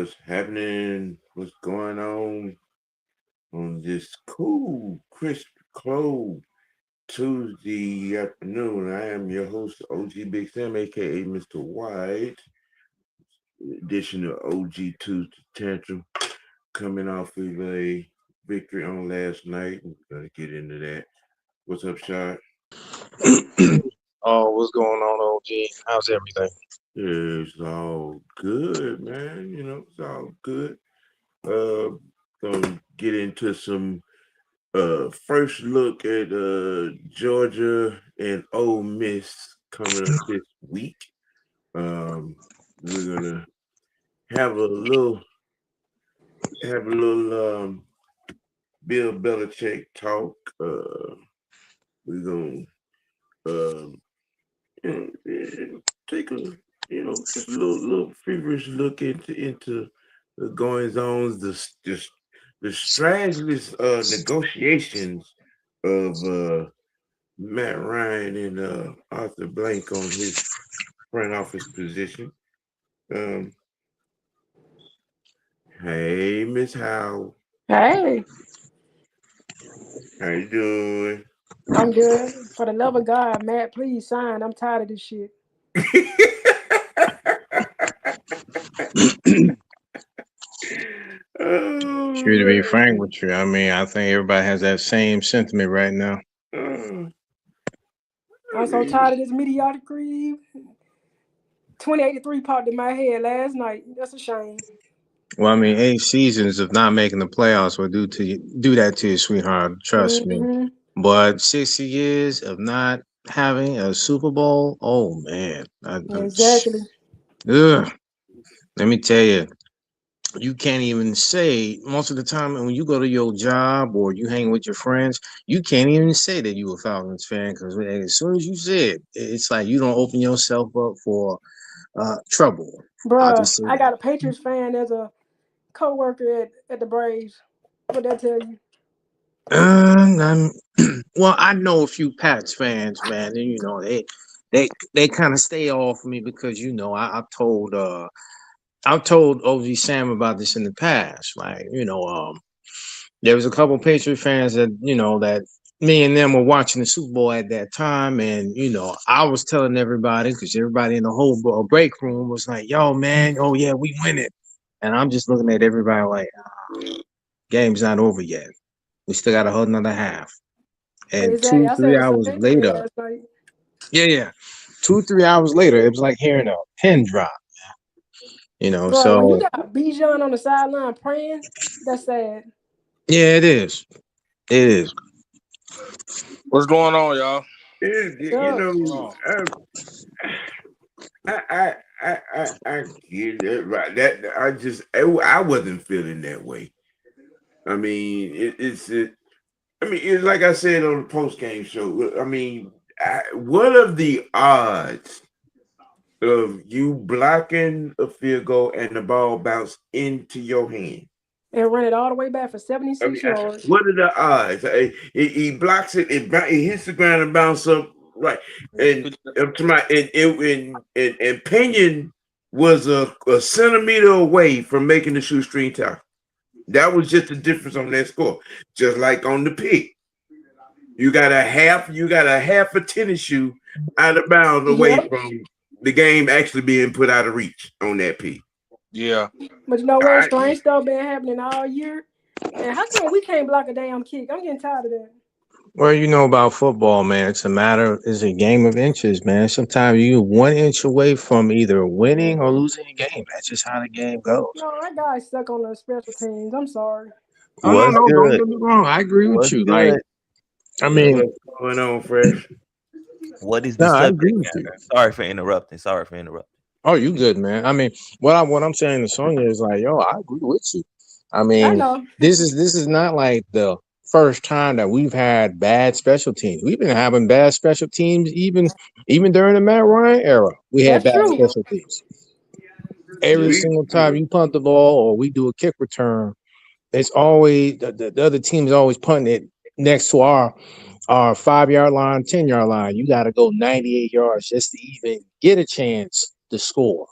what's happening, what's going on this cool, crisp, cold Tuesday afternoon. I am your host, OGBigsam, aka Mr. White, edition of OG Tuesday Tantrum, coming off of a victory on last night. We're gonna get into that. What's up, Shot? Oh, what's going on, OG? How's everything? It's all good, man. It's all good. Uh, gonna get into some first look at Georgia and Ole Miss coming up this week. Um, we're gonna have a little Bill Belichick talk. We're gonna um, take a just a little feverish look into the goings ons, the strategies negotiations of Matt Ryan and Arthur Blank on his front office position. Um, hey, Miss Howe, Hey, how you doing? I'm good. For the love of God, Matt, please sign. I'm tired of this shit. Sure, to be Oh, frank with you, I mean, I think everybody has that same sentiment right now. man. I'm so tired of this mediocrity. 2083 popped in my head last night. That's a shame. Well, I mean, 8 seasons of not making the playoffs will do that to you, sweetheart. Trust me. Mm-hmm. But 60 years of not having a Super Bowl, oh man, Exactly. ugh. Let me tell you, you can't even say most of the time when you go to your job or you hang with your friends, you can't even say that you a Falcons fan because as soon as you say it, it's like you don't open yourself up for trouble. I'll Bruh, just say I that. got a Patriots fan as a co-worker at the Braves. What that tell you? I'm, well, I know a few Pats fans, man, and they kind of stay off me because I've told OG Sam about this in the past. Like, there was a couple Patriot fans that, that me and them were watching the Super Bowl at that time. And, I was telling everybody, because everybody in the whole break room was like, yo, man, oh, yeah, we win it. And I'm just looking at everybody like, game's not over yet. We still got a whole another half. And Exactly. two, I three said the same hours thing later, last night. yeah. 2, 3 hours later, it was like hearing a pin drop, Bro, when you so got Bijan on the sideline praying, that's sad. yeah, it is. It is. What's going on, y'all? You Yup. know, I get it right. That I wasn't feeling that way. I mean, it's like I said on the post game show. I mean, what are the odds of you blocking a field goal and the ball bounce into your hand? And run it all the way back for I 76 mean, yards. what are the odds? He blocks it, it hits the ground and bounce up right, and up to my and Pinion was a centimeter away from making the shoestring tie. That was just the difference on that score. Just like on the pick, you got a half a tennis shoe out of bounds away Yep. from the game actually being put out of reach on that pick. Yeah. But you know what? I, Strange stuff been happening all year. And how come we can't block a damn kick? I'm getting tired of that. Well, you know about football, man. It's a game of inches, man. Sometimes you 1 inch away from either winning or losing a game. That's just how the game goes. No, that guy's stuck on the special teams. I'm sorry. Oh no, What's no, don't good? get me wrong. I agree with What's you. Like, good? I mean, what's going on, Fresh? What is the no, I subject agree with you. matter? Sorry for interrupting. Sorry for interrupting. Oh, you good, man. I mean, what I'm saying to Sonya is like, yo, I agree with you. I I mean, know. this is not like the first time that we've had bad special teams. We've been having bad special teams even during the Matt Ryan era. We had That's bad true. special teams. Every We single time you punt the ball or we do a kick return, it's always the other team's always punting it next to our 5 yard line, 10 yard line. You got to go 98 yards just to even get a chance to score.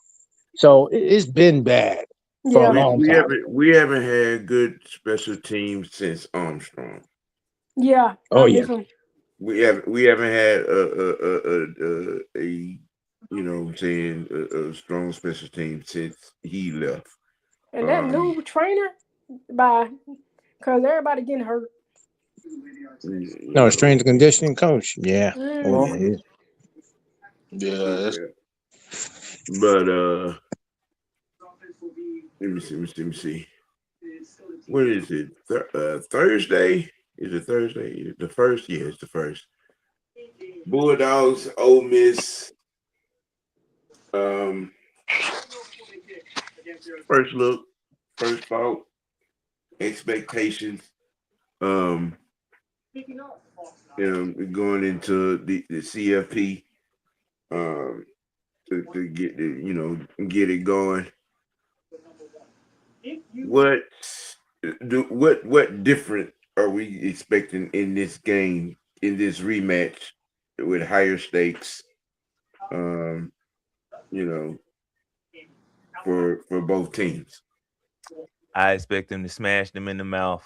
So it's been bad. for a Yeah, long time. we haven't had good special teams since Armstrong. yeah, Oh I yeah. miss him. We haven't had a you know what I'm saying a strong special team since he left. And that Um, new trainer, bye, because everybody getting hurt. you No, know, strength and conditioning coach. Yeah. Oh Mm-hmm. yeah. Yeah, it's, yeah. But let me see. What is it? Thursday? Is it Thursday? Is it the first? Yeah, it's the first. Bulldogs, Ole Miss. Um, first look, first thought, expectations. Um, going into the CFP. Um, to get the get it going. What what different are we expecting in this game in this rematch with higher stakes? Um, you know, for both teams. I expect them to smash them in the mouth.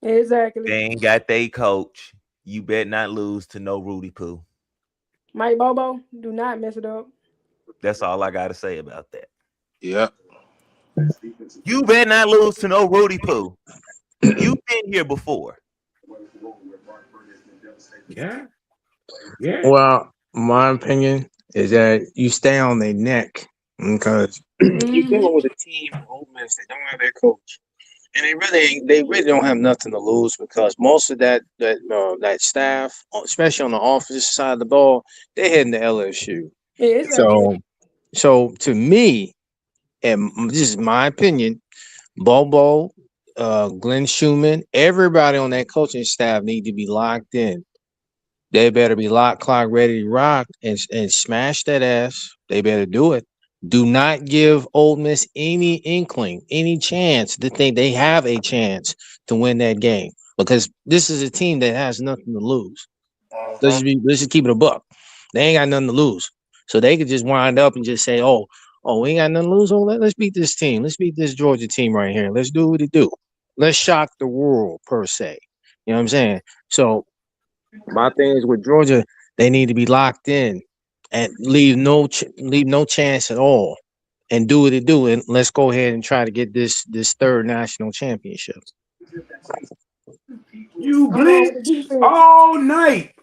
Exactly. They ain't got they coach. You bet not lose to no Rudy Poo. Mike Bobo, do not mess it up. That's all I gotta say about that. yeah. You bet not lose to no Rudy Poo. You've been here before. Yeah, yeah. Well, my opinion is that you stay on their neck because you're Mm-hmm. dealing with a team, Ole Miss, they don't have their coach, and they really don't have nothing to lose because most of that staff, especially on the offensive side of the ball, they're heading to LSU. Yeah, exactly. So to me, and this is my opinion, Bobo, Glenn Schumann, everybody on that coaching staff need to be locked in. They better be locked, clock, ready to rock and smash that ass. They better do it. Do not give Ole Miss any inkling, any chance to think they have a chance to win that game because this is a team that has nothing to lose. Uh-huh. Let's just keep it a buck. They ain't got nothing to lose, so they could just wind up and just say, "Oh, we ain't got nothing to lose. Oh, let's beat this team. Let's beat this Georgia team right here. Let's do what it do. Let's shock the world per se." You know what I'm saying? So my thing is with Georgia, they need to be locked in and leave no chance at all, and do what it do. And let's go ahead and try to get this third national championship. You I'm going with the blitz defense. all night.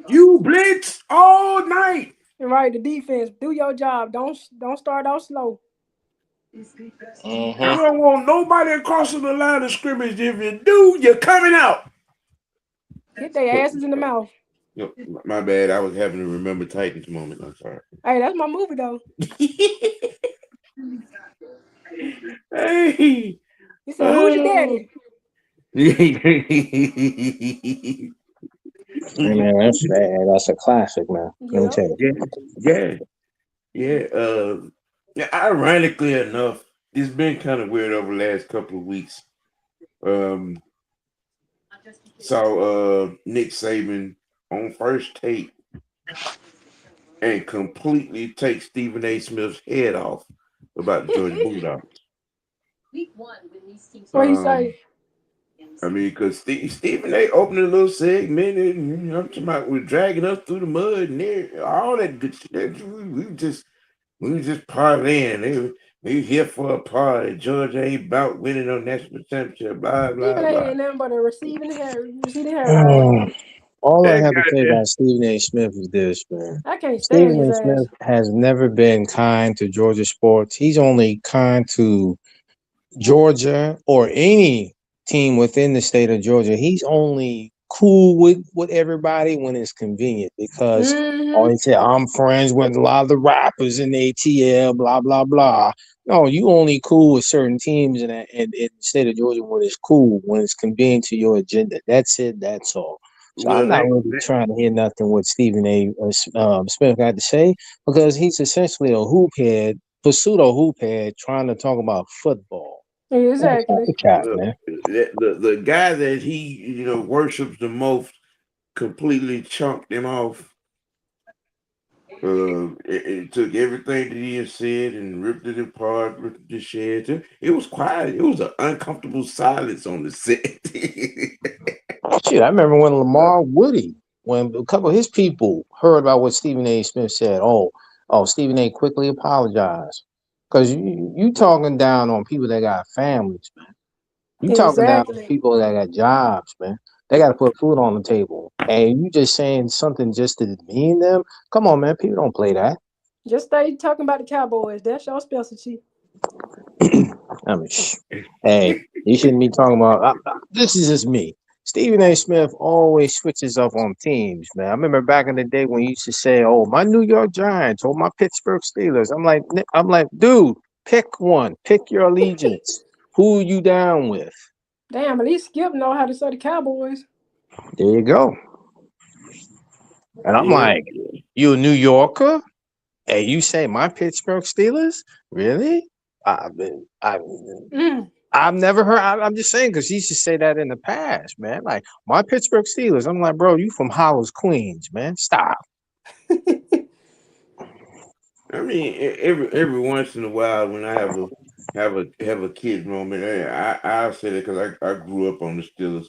You blitz all night. And right, the defense, do your job. Don't start out slow. I Mm-hmm. don't want nobody crossing the line of scrimmage. If you do, you're coming out. Hit their asses in the mouth. No, my bad. I was having to remember Titans moment. I'm sorry. Hey, that's my movie though. Hey. He said, "Who's your daddy?" Hey man, that's a classic, man. Let me Yep. tell you. yeah, yeah. Ironically enough, it's been kind of weird over the last couple of weeks. Um, saw Nick Saban on First Take and completely take Stephen A. Smith's head off about the Georgia Bulldogs. What he say? I mean, because Stephen A. opened a little segment and I'm talking about we're dragging us through the mud and all that good shit. We were just partying. We here for a party. Georgia ain't about winning on national championship. Blah blah Stephen A. blah. ain't nothing but a receiving hair right. All I That have to say goddamn about Stephen A. Smith is this, man. I can't stand Stephen his A. ass. Smith has never been kind to Georgia sports. He's only kind to Georgia or any team within the state of Georgia. He's only cool with everybody when it's convenient because Mm-hmm. oh, he said, I'm friends with a lot of the rappers in the ATL, blah, blah, blah. No, you only cool with certain teams in the state of Georgia when it's cool, when it's convenient to your agenda. That's it. That's all. So I'm well not really trying to hear nothing what Stephen A. Smith got to say because he's essentially a hoop head, pseudo hoop head, trying to talk about football. Exactly. The cat, look, man. the guy that he worships the most completely chunked him off. It took everything that he had said and ripped it apart, ripped it to shreds. It was quiet. It was an uncomfortable silence on the set. Shit, I remember when Lamar Woody, when a couple of his people heard about what Stephen A. Smith said. Stephen A. quickly apologized because you talking down on people that got families, man. You talking down on Exactly. people that got jobs, man. They got to put food on the table, and you just saying something just to demean them. Come on, man. People don't play that. Just stay talking about the Cowboys. That's your specialty. I mean, hey, you shouldn't be talking about. This is just me. Stephen A. Smith always switches up on teams, man. I remember back in the day when he used to say, "Oh, my New York Giants or my Pittsburgh Steelers." I'm like, dude, pick one. Pick your allegiance. Who you down with? Damn, at least Skip know how to say the Cowboys. There you go. And I'm Yeah. like, you a New Yorker? And you say my Pittsburgh Steelers? Really? I've never heard. I'm just saying because he used to say that in the past, man. Like my Pittsburgh Steelers. I'm like, bro, you from Hollis, Queens, man. Stop. I mean, every once in a while, when I have a kid moment, I say that because I grew up on the Steelers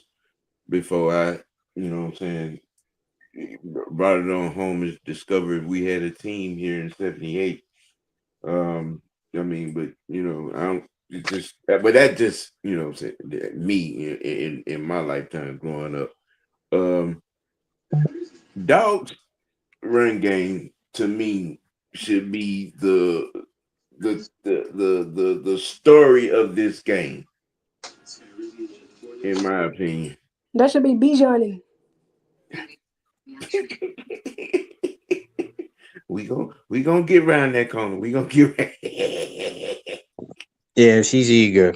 before I, you know what I'm saying, brought it on home and discovered we had a team here in '78. I mean, but you know, I don't. It just, but that just, you know, what I'm saying, me in my lifetime growing up. Dogs run game to me should be the story of this game, in my opinion. That should be Bijan. we gonna get around that corner. We gonna get around. Yeah, she's eager.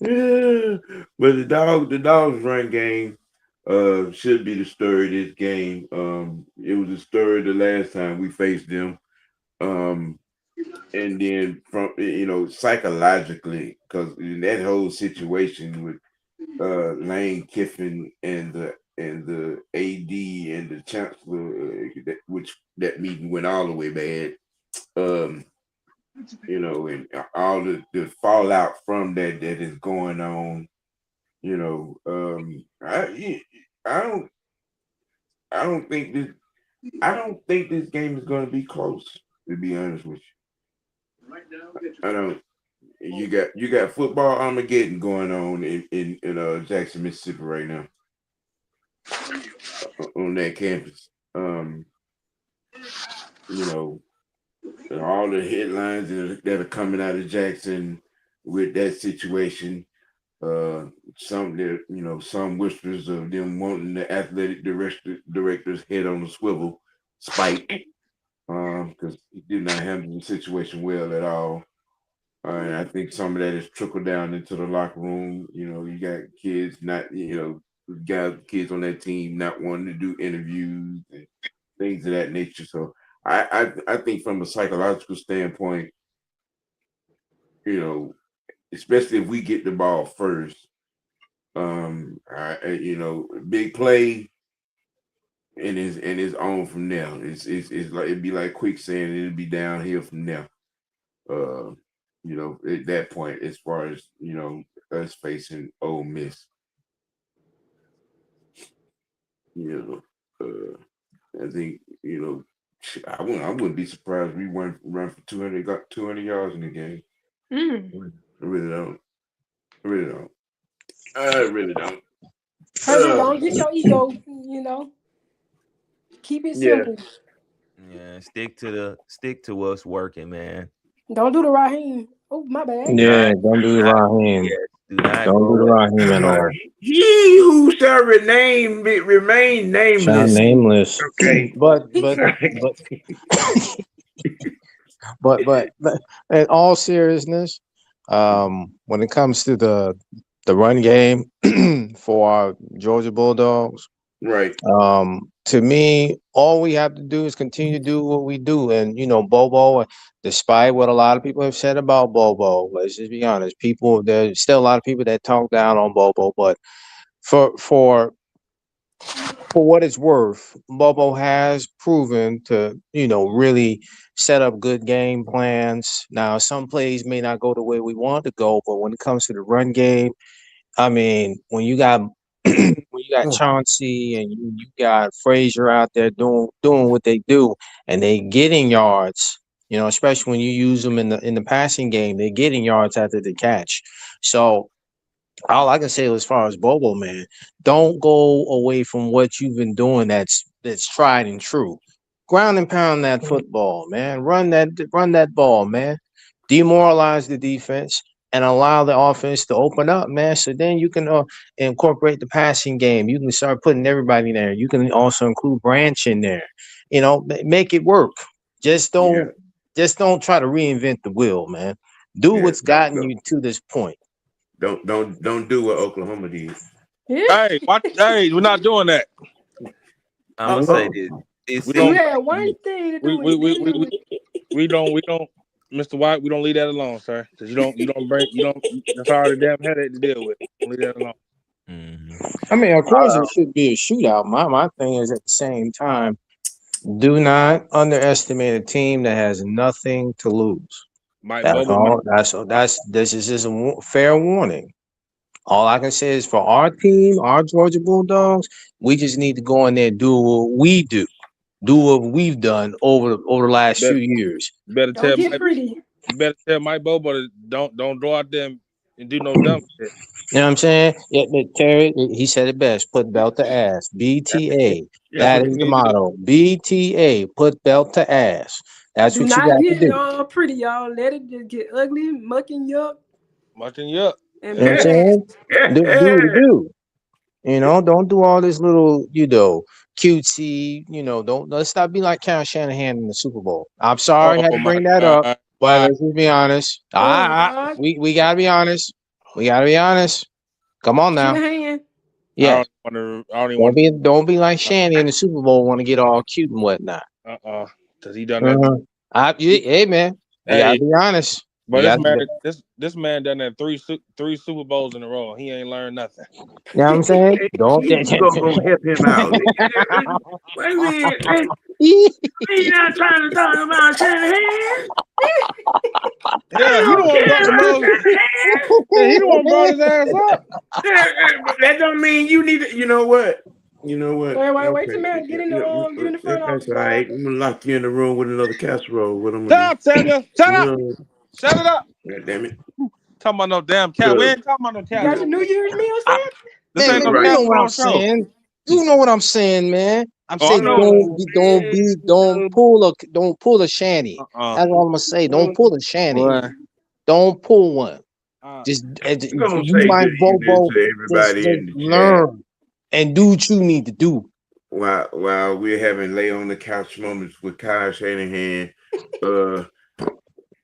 Yeah. But the dogs run game should be the story of this game. It was the story the last time we faced them. And then from, you know, psychologically, because that whole situation with Lane Kiffin and the AD and the chancellor, which that meeting went all the way bad. You know, and all the fallout from that is going on. You know, I don't think this I don't think this game is going to be close. To be honest with you, I don't. You got football Armageddon going on in Jackson, Mississippi right now on that campus. You know, all the headlines that are coming out of Jackson with that situation. Some whispers of them wanting the athletic director's head on the swivel, Spike, because he did not handle the situation well at all. And I think some of that is trickled down into the locker room. You know, you got kids not, kids on that team not wanting to do interviews and things of that nature. So I think from a psychological standpoint, you know, especially if we get the ball first, big play and it's on from there. It's like it'd be like quicksand, and it'd be downhill from there. At that point, as far as us facing Ole Miss, I think I wouldn't be surprised if we run for 200 yards in the game. I really don't. I really don't. I really don't. Don't get your ego, Keep it simple. Yeah, stick to what's working, man. Don't do the Raheem. Oh, my bad. Yeah, don't do the Raheem. Don't do the Raheem at all. He who shall remain nameless. Nameless. Okay. But in all seriousness, when it comes to the run game for our Georgia Bulldogs, right? To me, all we have to do is continue to do what we do. And Bobo, despite what a lot of people have said about Bobo, let's just be honest, there's still a lot of people that talk down on Bobo, but for for what it's worth, Bobo has proven to, really set up good game plans. Now, some plays may not go the way we want to go, but when it comes to the run game, I mean, when you got when you got Chauncey and you got Frazier out there doing what they do, and they getting yards, especially when you use them in the passing game, they're getting yards after the catch. So all I can say as far as Bobo, man, don't go away from what you've been doing that's tried and true. Ground and pound that football, man. Run that ball, man. Demoralize the defense and allow the offense to open up, man. So then you can incorporate the passing game. You can start putting everybody there. You can also include Branch in there. Make it work. Just don't Yeah. just don't try to reinvent the wheel, man. Do Yeah. what's gotten you to this point. Don't do what Oklahoma did. Yeah. Hey, we're not doing that. I'm gonna say this. We You don't. had one thing to do. We don't. Mr. White, we don't leave that alone, sir. Because you don't bring. That's already a damn headache to deal with. Don't leave that alone. I mean, of course, it should be a shootout. My thing is at the same time, do not underestimate a team that has nothing to lose. Mike That's Bobo. all. This is just a fair warning. All I can say is for our team, our Georgia Bulldogs, we just need to go in there and do what we do what we've done over the last few years. Better Don't tell get Mike. pretty. You better tell Mike Bobo to don't go out there and do no dumb shit. You know what I'm saying? Yeah, but Terry, he said it best. Put belt to ass. BTA. That is the motto. BTA. Put belt to ass. That's Do what you not got to get do. pretty, y'all. Let it just get ugly, muck and yuck, Mucking you up. and You know what I'm saying? Do what you do. Don't do all this little, cutesy, let's not be like Kyle Shanahan in the Super Bowl. I'm sorry, I had to Oh my bring that up, God! but Why? let's just be honest. God. We gotta be honest. We gotta be honest. Come on now. Shanahan. Yeah. I don't even want. Don't be like Shanny in the Super Bowl want to get all cute and whatnot. Because he done that. Hey man, you gotta Hey, be honest. but You gotta, this man done that three Super Bowls in a row. He ain't learned nothing. you know what I'm saying? Don't You gonna help him out. Wait a minute. He not trying to talk about Shanahan. Yeah, he the one brought the mother. Yeah, he the one brought his ass up. But that don't mean you need to. You know what? Wait a minute. Get in the front office. That's all right. I'm gonna lock you in the room with another casserole. What I'm Shut gonna up, Samuel. Shut up. do? Shut it up. God damn it. Talking about no damn cat. We ain't talking about no You cat. got your New Year's meal set? This man, ain't you no Right. know what I'm casserole show. saying. You know what I'm saying, man. I'm Oh, saying no. don't pull a shanty. That's all I'm gonna say. Don't pull a shanty. Boy. Don't pull one. Just I'm gonna You say like good evening Bobo. to Just everybody in the chat. learn and do what you need to do. While we're having lay on the couch moments with Kyle Shanahan,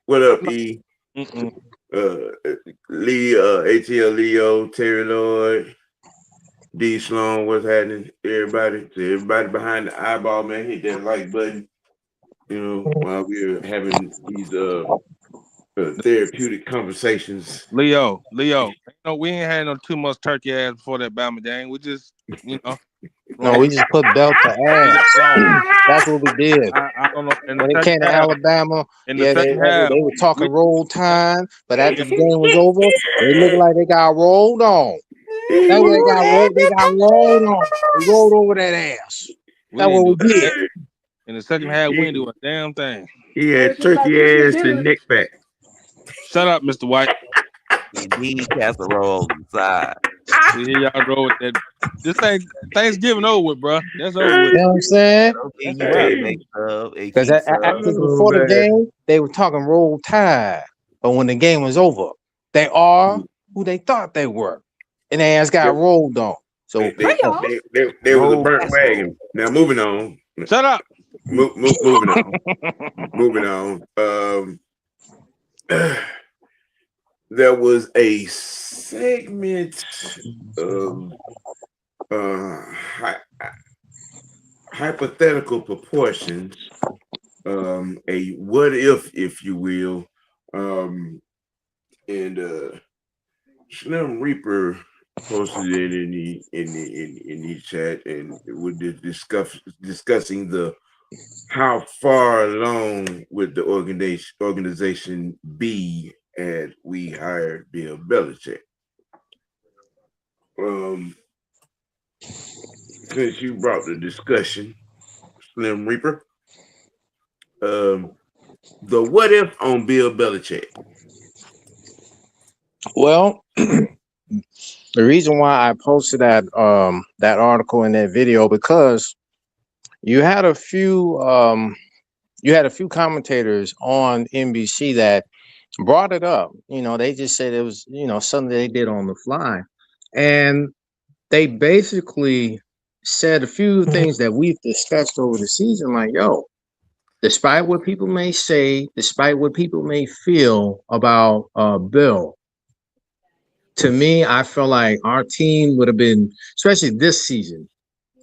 what up, E? Lee, ATL Leo, Terry Lloyd, D Sloan, what's happening? Everybody behind the eyeball, man, hit that like button. While we're having these therapeutic conversations. Leo, we ain't had no too much turkey ass before that Bama game. We just, No, we just put belt to ass. That's what we did. I don't know. When it came to Alabama, they they were talking roll time, but after the game was over, they looked like they got rolled on. That's what they got rolled. They got rolled on. They rolled over that ass. That's what we did. In the second half, we didn't do a damn thing. He had turkey ass and neck back. Shut up, Mr. White. Indeed, casserole inside. We hear y'all go with that. This ain't Thanksgiving over with, bro. That's over with. You know what I'm saying? Because before the game, they were talking roll tide. But when the game was over, they are who they thought they were. And their ass got rolled on. So there was a burnt wagon. Now moving on. Shut up. Moving on. Moving on. There was a segment of hypothetical proportions, a what if you will, and Slim Reaper posted it in the chat, and we're discussing the how far along would the organization be had we hired Bill Belichick. Since you brought the discussion, Slim Reaper, the what if on Bill Belichick? Well, the reason why I posted that article and that video, because you had a few commentators on NBC that brought it up. They just said it was something they did on the fly, and they basically said a few things that we've discussed over the season, like, yo, despite what people may say, despite what people may feel about Bill, to me, I feel like our team would have been, especially this season,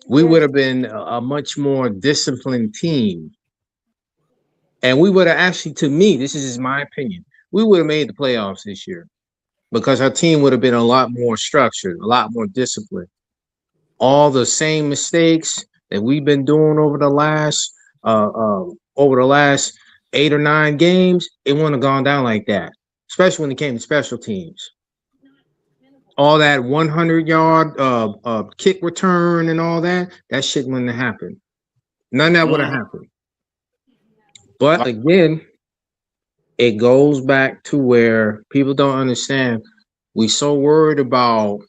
we would have been a much more disciplined team. And we would have actually, to me, this is just my opinion, we would have made the playoffs this year because our team would have been a lot more structured, a lot more disciplined. All the same mistakes that we've been doing over the last 8 or 9 games, it wouldn't have gone down like that, especially when it came to special teams. All that 100-yard kick return and all that shit wouldn't have happened. None of that would have happened. But again, it goes back to where people don't understand. We so worried about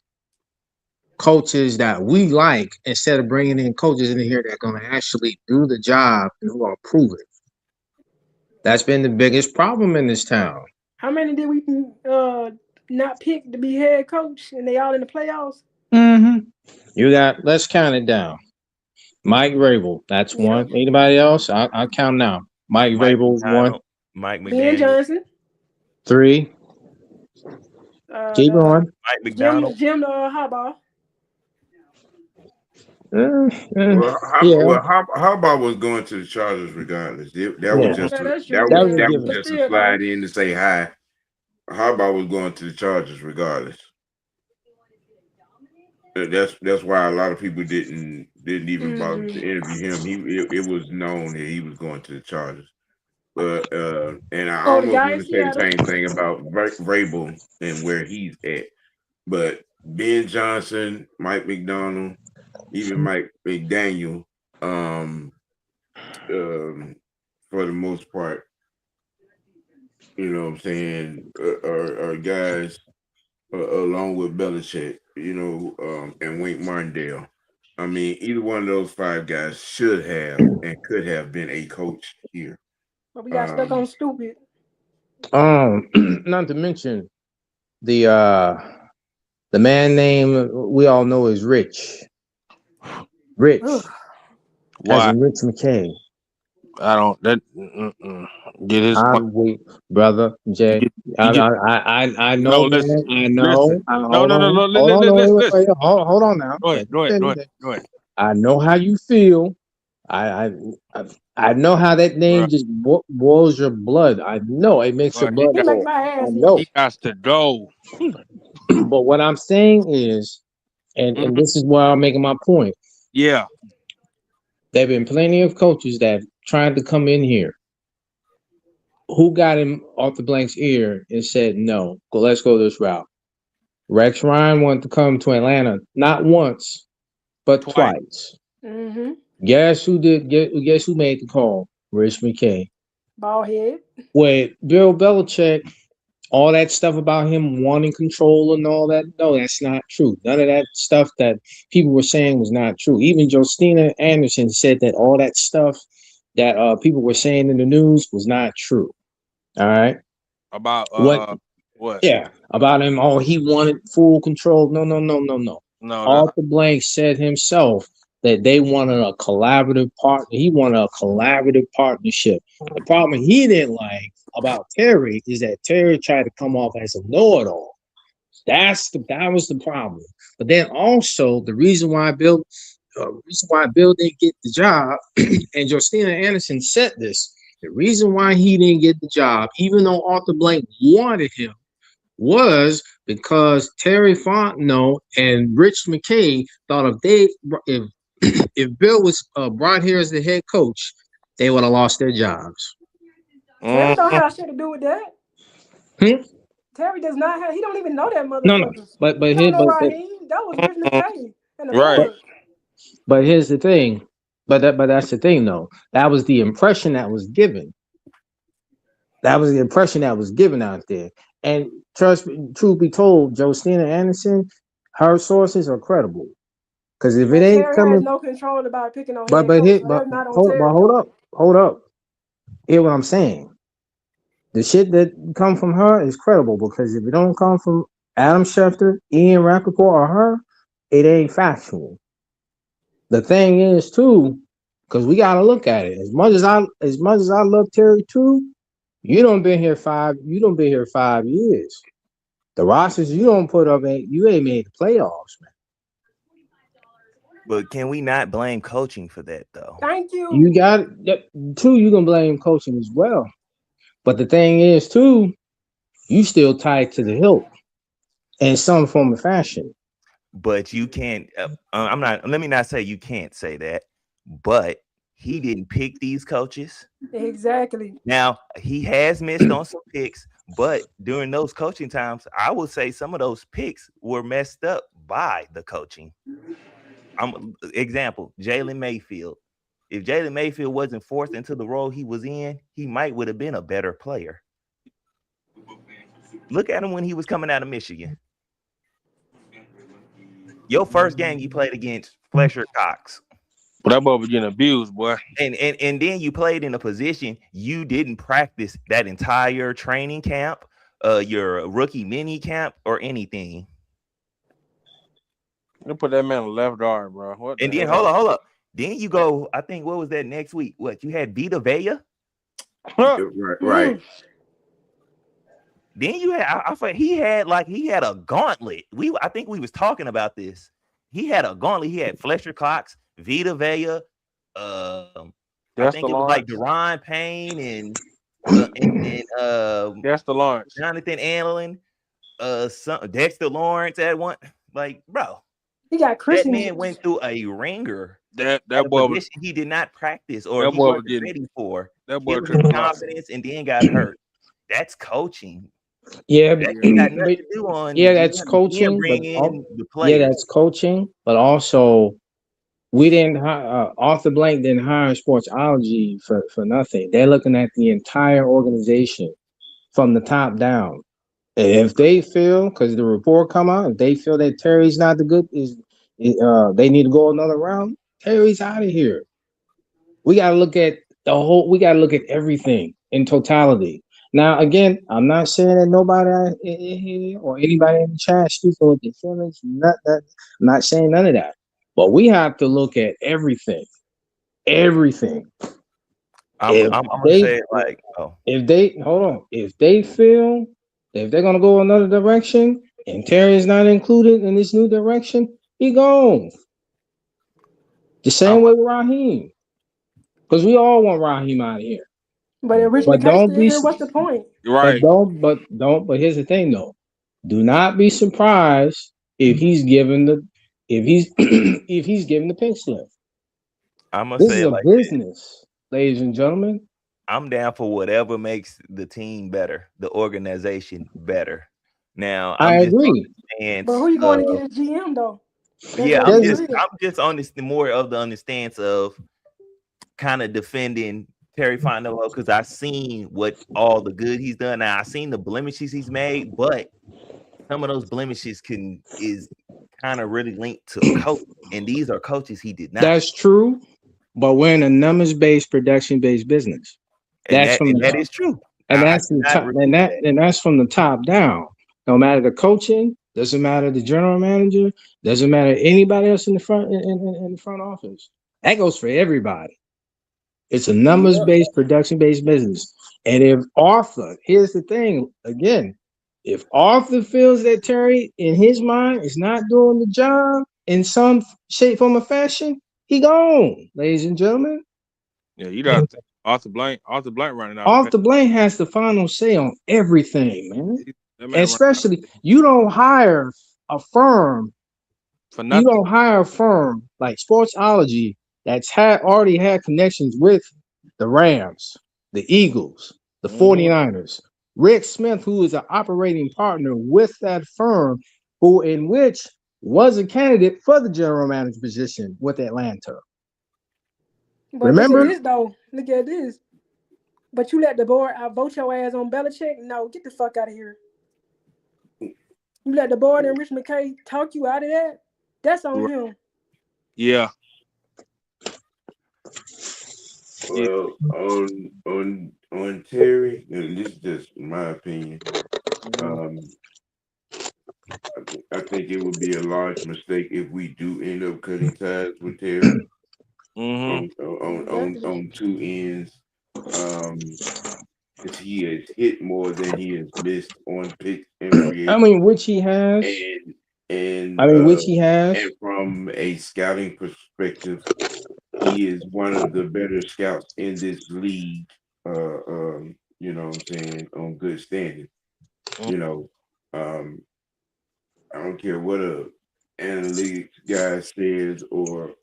coaches that we like instead of bringing in coaches in here that are going to actually do the job and who are proven. That's been the biggest problem in this town. How many did we not pick to be head coach, and they all in the playoffs? Mm-hmm. You got, let's count it down. Mike Vrabel, that's one. Anybody else? I'll count now. Mike Vrabel's one. Mike McDaniel. Ben Johnson. 3. Keep going. Mike McDonald. Jim Harbaugh. Harbaugh was going to the Chargers regardless. That was just a slide in to say hi. Harbaugh was going to the Chargers regardless. That's why a lot of people didn't even bother to interview him. It was known that he was going to the Chargers. And I almost want to say the same thing about Vrabel and where he's at. But Ben Johnson, Mike McDonald, even Mike McDaniel, for the most part, you know what I'm saying, are guys along with Belichick, and Wink Martindale. I mean, either one of those 5 guys should have and could have been a coach here. But we got stuck on stupid. Not to mention the man name we all know is Rich. Rich. Why? As in Rich McKay. I don't. Get his. Wait, brother Jay. I know. Listen. I know. Listen. Hold on now. Go ahead. I know how you feel. I know how that name just boils your blood. I know it makes your blood boil. I know. He has to go. But what I'm saying is, and this is why I'm making my point. Yeah. There have been plenty of coaches that tried to come in here who got him off the blank's ear and said, no, let's go this route. Rex Ryan wanted to come to Atlanta not once, but twice. Mm-hmm. Guess who made the call? Rich McKay. Bald head. Wait, Bill Belichick, all that stuff about him wanting control and all that, no, that's not true. None of that stuff that people were saying was not true. Even Justina Anderson said that all that stuff that people were saying in the news was not true. All right? About what? Yeah, about him. Oh, he wanted full control. No. Arthur Blank said himself that they wanted a collaborative partner. He wanted a collaborative partnership. The problem he didn't like about Terry is that Terry tried to come off as a know-it-all. That was the problem. But then also the reason why Bill didn't get the job, and Justina Anderson said this, the reason why he didn't get the job, even though Arthur Blank wanted him, was because Terry Fontenot and Rich McKay thought if if Bill was brought here as the head coach, they would have lost their jobs. Terry don't have shit to do with that. Terry does not have. He don't even know that motherfucker. No, but he don't know Raheem. That was Rich McKay and the Right. board. But here's the thing. But that's the thing, though. That was the impression that was given. That was the impression that was given out there. And trust me, truth be told, Jostina Anderson, her sources are credible. Because if it ain't Terry coming, has no control about picking on but head coach. but That's not on hold, Terry. but hold up. Hear what I'm saying? The shit that come from her is credible because if it don't come from Adam Schefter, Ian Rappaport, or her, it ain't factual. The thing is too, because we got to look at it. As much as I love Terry too, you don't been here 5 years. The rosters you don't put up, you ain't made the playoffs, man. But can we not blame coaching for that though? Thank you. You got too. You can blame coaching as well, but the thing is too, you still tied to the hilt in some form of fashion. But you can't. I'm not. Let me not say you can't say that. But he didn't pick these coaches. Exactly. Now he has missed on some picks, but during those coaching times, I would say some of those picks were messed up by the coaching. Example, Jalen Mayfield. If Jalen Mayfield wasn't forced into the role he was in, he would have been a better player. Look at him when he was coming out of Michigan. Your first game you played against Fletcher Cox. Well, that boy was getting abused, boy. And then you played in a position you didn't practice that entire training camp, your rookie mini camp, or anything. They put that man on the left guard, bro. What? And then hold up. Then you go. I think what was that next week? What you had Vita Vea? Right. Then you had. I thought he had a gauntlet. I think we was talking about this. He had a gauntlet. He had Fletcher Cox, Vita Vea. I think it was like Deron Payne and Dexter Lawrence, Jonathan Allen, Dexter Lawrence at one. Like, bro, he got Chris. That man went through a ringer. That boy was, he did not practice or he wasn't ready for. That boy was confidence and then got hurt. That's coaching. Yeah, that got nothing to do on. Yeah, that's coaching. That's coaching. But also, we didn't Arthur Blank didn't hire Sportsology for nothing. They're looking at the entire organization from the top down. And if they feel, because the report come out, if they feel that Terry's not the good, they need to go another round. Terry's out of here. We got to look at the whole. We got to look at everything in totality. Now, again, I'm not saying that nobody here or anybody in the chat speaking with their feelings. I'm not saying none of that. But we have to look at everything. Everything. I'm gonna say it like, if they feel if they're gonna go another direction and Terry is not included in this new direction, he gone. The same way with Raheem. Because we all want Raheem out of here. But if Rich McKay still here, what's the point? Right. But here's the thing though. Do not be surprised if he's given the pink slip. I'm gonna this say is it a like business, ladies and gentlemen. I'm down for whatever makes the team better, the organization better. Now I agree. But who you going to get as GM though? I'm just on this more of the understanding of kind of defending Terry Fontenot because I've seen what all the good he's done. Now I've seen the blemishes he's made, but some of those blemishes is kind of really linked to coach, and these are coaches he did not. That's true, but we're in a numbers-based, production-based business. That is true, and that's from that's from the top down. No matter the coaching, doesn't matter the general manager, doesn't matter anybody else in the front in the front office. That goes for everybody. It's a numbers-based, production-based business. And if Arthur, here's the thing again, if Arthur feels that Terry, in his mind, is not doing the job in some shape, form, or fashion, he gone, ladies and gentlemen. Yeah, you got Arthur Blank running out. Arthur Blank has the final say on everything, man. Especially, you don't hire a firm. For nothing. You don't hire a firm like Sportsology that's already had connections with the Rams, the Eagles, the 49ers. Rick Smith, who is an operating partner with that firm, in which was a candidate for the general manager position with Atlanta. But Remember? Look at this, though. Look at this. But you let the board outvote your ass on Belichick? No, get the fuck out of here. You let the board and Rich McKay talk you out of that? That's on him. Yeah. Well, on Terry, and this is just my opinion. I think it would be a large mistake if we do end up cutting ties with Terry on two ends. Because he has hit more than he has missed on picks and free agents. I mean, which he has. Which he has. And from a scouting perspective, he is one of the better scouts in this league. You know what I'm saying, on good standing. You know, I don't care what a analytics guy says or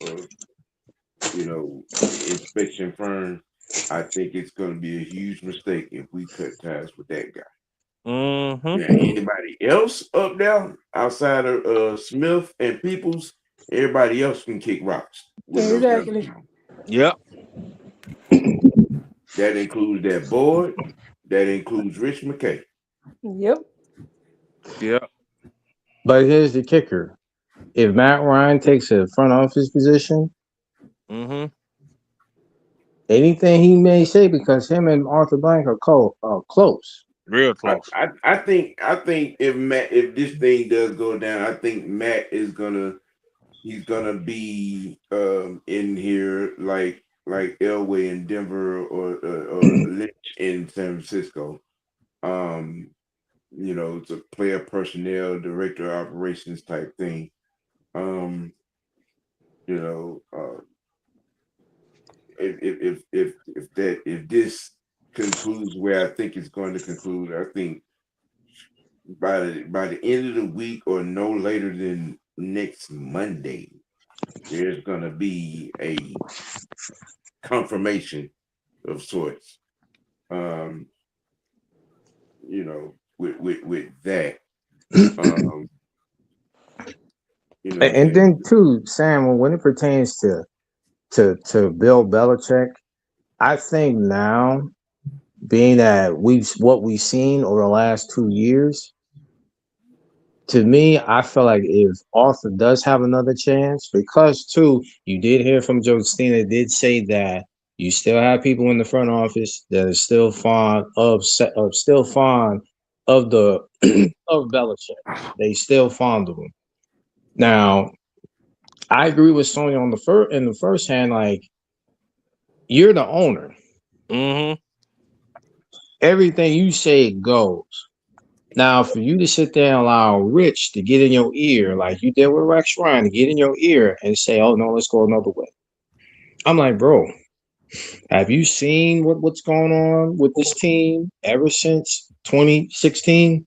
you know, inspection firm. I think it's going to be a huge mistake if we cut ties with that guy. Yeah, anybody else up there outside of Smith and Peoples, everybody else can kick rocks. Exactly. Yep. That includes that board. That includes Rich McKay. Yep. Yep. But here's the kicker: if Matt Ryan takes a front office position, anything he may say, because him and Arthur Blank are close. Real close. I think if this thing does go down, I think Matt is he's gonna be in here like Elway in Denver or Lynch in San Francisco. You know, it's a player personnel, director of operations type thing. You know, if this concludes where I think it's going to conclude, I think by the end of the week or no later than next Monday, there's going to be a confirmation of sorts. You know, with that. You know, and then too, Sam, when it pertains to Bill Belichick, I think now, being that what we've seen over the last 2 years, to me, I feel like if Arthur does have another chance, because too, you did hear from Joe Stina did say that you still have people in the front office that are still fond of the of Belichick. They still fond of him. Now, I agree with Sonya on in the first hand, like, you're the owner. Everything you say goes. Now, for you to sit there and allow Rich to get in your ear, like you did with Rex Ryan, to get in your ear and say, "Oh no, let's go another way." I'm like, bro, have you seen what's going on with this team ever since 2016?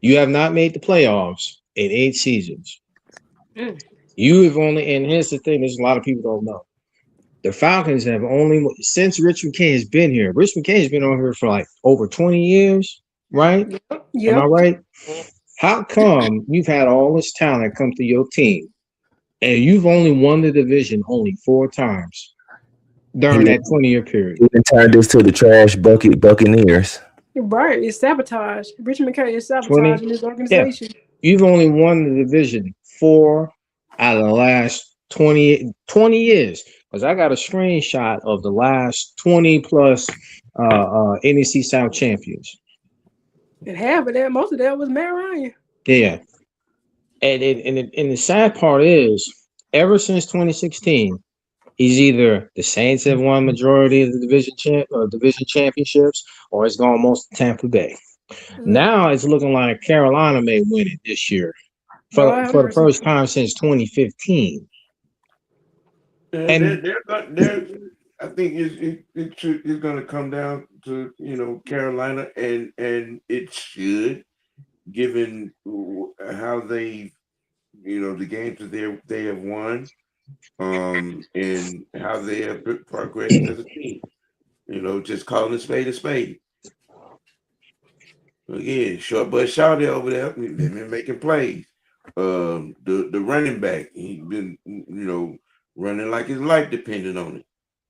You have not made the playoffs in 8 seasons. You have only, and here's the thing: there's a lot of people don't know. The Falcons have only, since Rich McKay has been here. Rich McKay has been on here for like over 20 years, right? Yep. Am I right? How come you've had all this talent come to your team and you've only won the division only 4 times during that 20-year period? Even turned this to the trash bucket Buccaneers. Right, it's sabotage. Rich McKay is sabotaging his organization. Yeah. You've only won the division 4 out of the last 20 years. Because I got a screenshot of the last 20 plus NFC South champions. And half of that, most of that was Matt Ryan. Yeah. And the sad part is, ever since 2016, he's either the Saints have won majority of the division championships, or it's gone most to Tampa Bay. Now it's looking like Carolina may win it this year for the first time since 2015. And I think it's going to come down to, you know, Carolina, and it should given how they, the games that they have won, and how they have progressed as a team. Just calling a spade a spade. Again, short but shouty over there, they've been making plays. The running back, he's been, running like his life depended on it.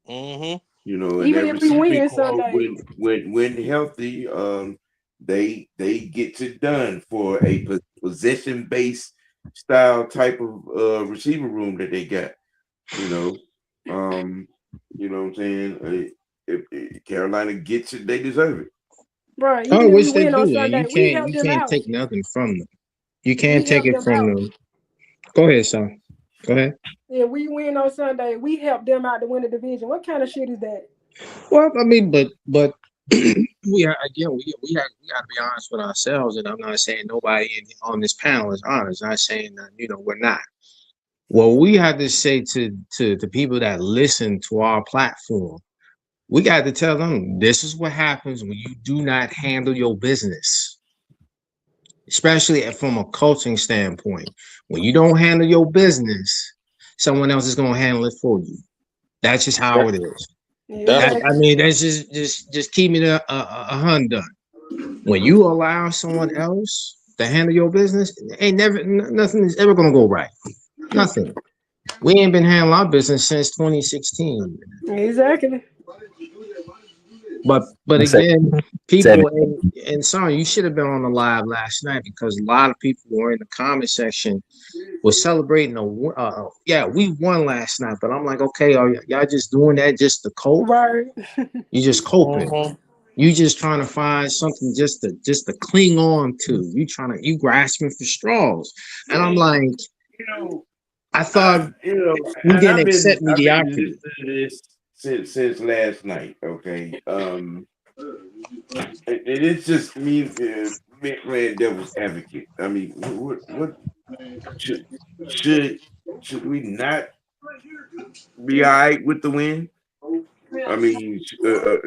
Mm-hmm. And Even that if we receiving win core, Sunday. when healthy, they get it done for a possession based style type of receiver room that they got. You know what I'm saying? If Carolina gets it, they deserve it. Right. I Even if we wish they win on do, and Sunday, we help you them can't out. take nothing from them. You can't We take help it them from out. them. Go ahead, son. Go ahead. If we win on Sunday, we help them out to win the division. What kind of shit is that? Well, I mean, but we are again. We got to be honest with ourselves, and I'm not saying nobody on this panel is honest. I'm not saying that we're not. Well, we have to say to the people that listen to our platform, we got to tell them this is what happens when you do not handle your business, especially from a coaching standpoint. When you don't handle your business, someone else is going to handle it for you. That's just how it is. That's That's just keep me a Honda. When you allow someone else to handle your business, nothing is ever gonna go right. Nothing. We ain't been handling our business since 2016. Exactly. But again, people and sorry, you should have been on the live last night because a lot of people were in the comment section was celebrating we won last night. But I'm like, okay, are y'all just doing that just to cope? Right. You just coping. You just trying to find something just to cling on to. You grasping for straws. And I'm like, I thought we didn't accept mediocrity. I've been listening to this since last night. Okay. It's just me playing devil's advocate. I mean, what should we not be all right with the win? I mean, I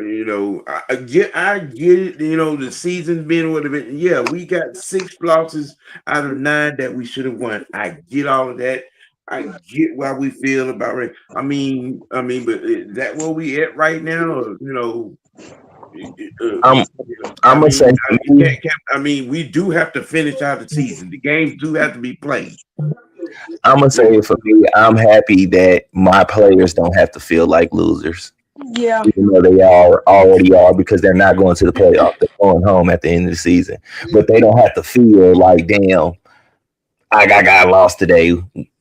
get it. The season's been what it been. Yeah, we got 6 losses out of 9 that we should have won. I get all of that. I get why we feel about it. I mean, but is that where we at right now? Or, I'm gonna say, we do have to finish out the season. The games do have to be played. I'm gonna say for me, I'm happy that my players don't have to feel like losers. Yeah. Even though they already are, because they're not going to the playoff. They're going home at the end of the season. But they don't have to feel like, damn, I got lost today.